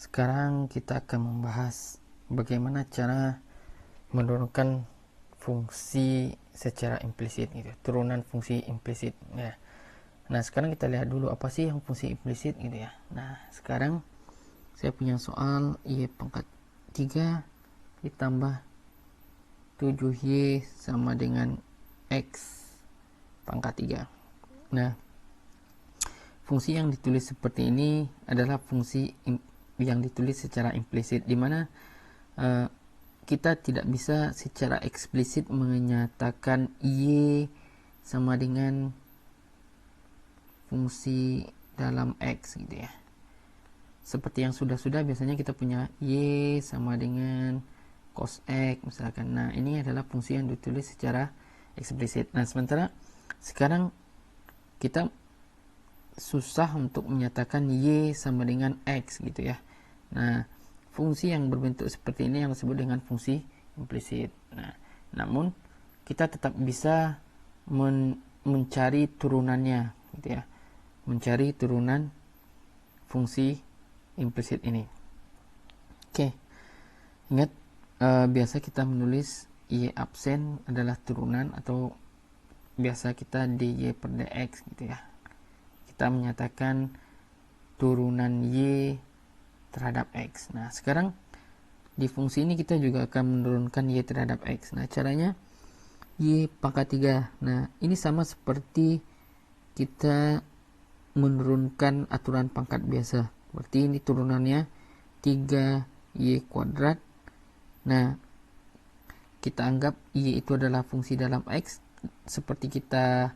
Sekarang kita akan membahas bagaimana cara menurunkan fungsi secara implisit gitu, turunan fungsi implisit ya. Nah, sekarang kita lihat dulu apa sih yang fungsi implisit gitu ya. Nah, sekarang saya punya soal y pangkat 3 ditambah 7y sama dengan x pangkat 3. Nah, fungsi yang ditulis seperti ini adalah fungsi yang ditulis secara implisit, di mana kita tidak bisa secara eksplisit menyatakan y sama dengan fungsi dalam x gitu ya. Seperti yang sudah-sudah, biasanya kita punya y sama dengan cos x misalkan. Nah, ini adalah fungsi yang ditulis secara eksplisit. Nah, sementara sekarang kita susah untuk menyatakan y sama dengan x gitu ya. Nah, fungsi yang berbentuk seperti ini yang disebut dengan fungsi implisit. Nah, namun kita tetap bisa mencari turunannya gitu ya. Mencari turunan fungsi implisit ini. Oke. Ingat, biasa kita menulis y absen adalah turunan, atau biasa kita dy per dx gitu ya. Kita menyatakan turunan y terhadap x. Nah, sekarang di fungsi ini kita juga akan menurunkan y terhadap x. Nah, caranya y pangkat 3. Nah, ini sama seperti kita menurunkan aturan pangkat biasa. Berarti ini turunannya 3y kuadrat. Nah, kita anggap y itu adalah fungsi dalam x, seperti kita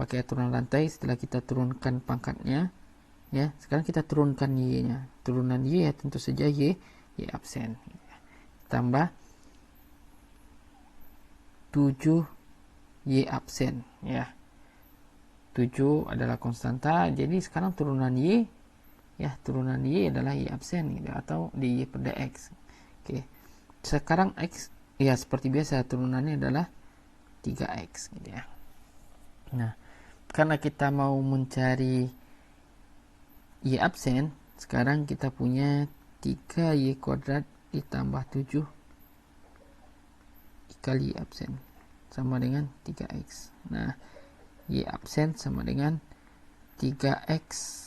pakai aturan rantai. Setelah kita turunkan pangkatnya ya, sekarang kita turunkan y-nya. Turunan y ya tentu saja y absen. Tambah 7y absen ya. 7 adalah konstanta, jadi sekarang turunan y ya, turunan y adalah y absen gitu, atau dy per dx. Oke. Sekarang x ya seperti biasa, turunannya adalah 3x gitu ya. Nah, karena kita mau mencari y absen, sekarang kita punya 3y kuadrat ditambah 7 dikali y absen sama dengan 3x. Nah, y absen sama dengan 3x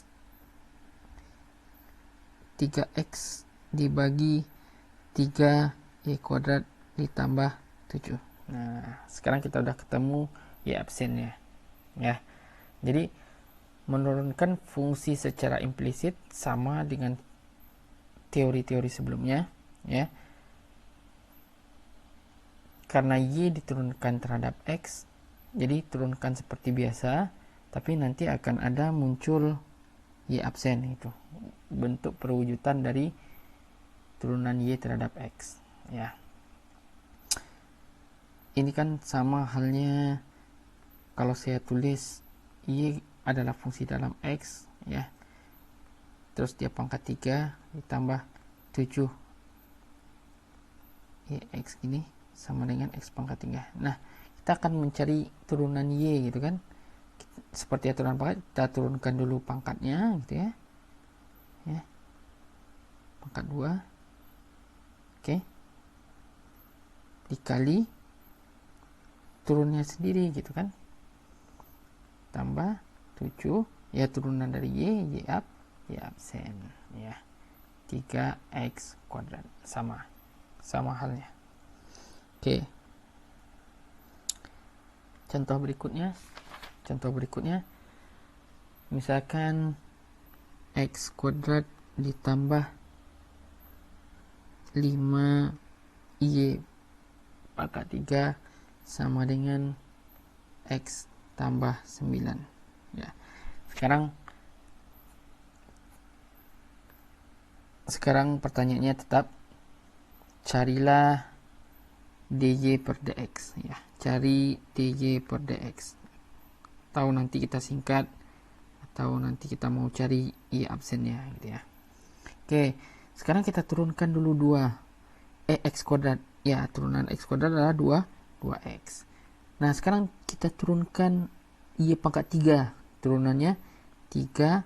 dibagi 3y kuadrat ditambah 7. Nah, sekarang kita udah ketemu y absennya ya. Jadi menurunkan fungsi secara implisit sama dengan teori-teori sebelumnya ya. Karena y diturunkan terhadap x, jadi turunkan seperti biasa, tapi nanti akan ada muncul y absen, itu bentuk perwujudan dari turunan y terhadap x ya. Ini kan sama halnya kalau saya tulis y adalah fungsi dalam x ya, terus dia pangkat 3 ditambah 7 x gini sama dengan x pangkat 3. Nah, kita akan mencari turunan y gitu kan. Seperti aturan pangkat, kita turunkan dulu pangkatnya gitu ya. Ya. Pangkat 2. Oke. Dikali turunnya sendiri gitu kan. Tambah 7 ya, turunan dari y absen ya. 3x kuadrat sama halnya. Oke. Contoh berikutnya misalkan x kuadrat ditambah 5y pangkat 3 sama dengan x tambah 9 ya. Sekarang pertanyaannya tetap carilah dy per dx ya. Cari dy per dx, atau nanti kita singkat, atau nanti kita mau cari y absennya gitu ya. Oke, sekarang kita turunkan dulu 2 x kuadrat ya. Turunan x kuadrat adalah 2x. Nah, sekarang kita turunkan y pangkat 3. Turunannya 3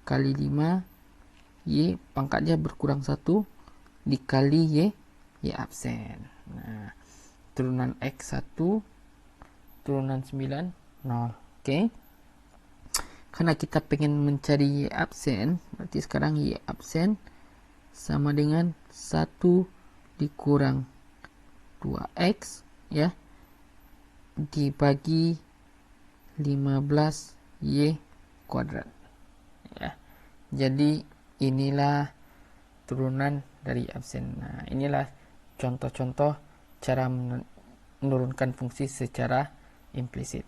kali 5 Y pangkatnya berkurang 1 dikali Y absen. Nah, turunan X 1, turunan 9, 0. Oke. Karena kita pengen mencari Y absen, berarti sekarang Y absen sama dengan 1 dikurang 2X ya, dibagi 15Y kuadrat ya. Jadi inilah turunan dari absen. Nah, inilah contoh-contoh cara menurunkan fungsi secara implisit.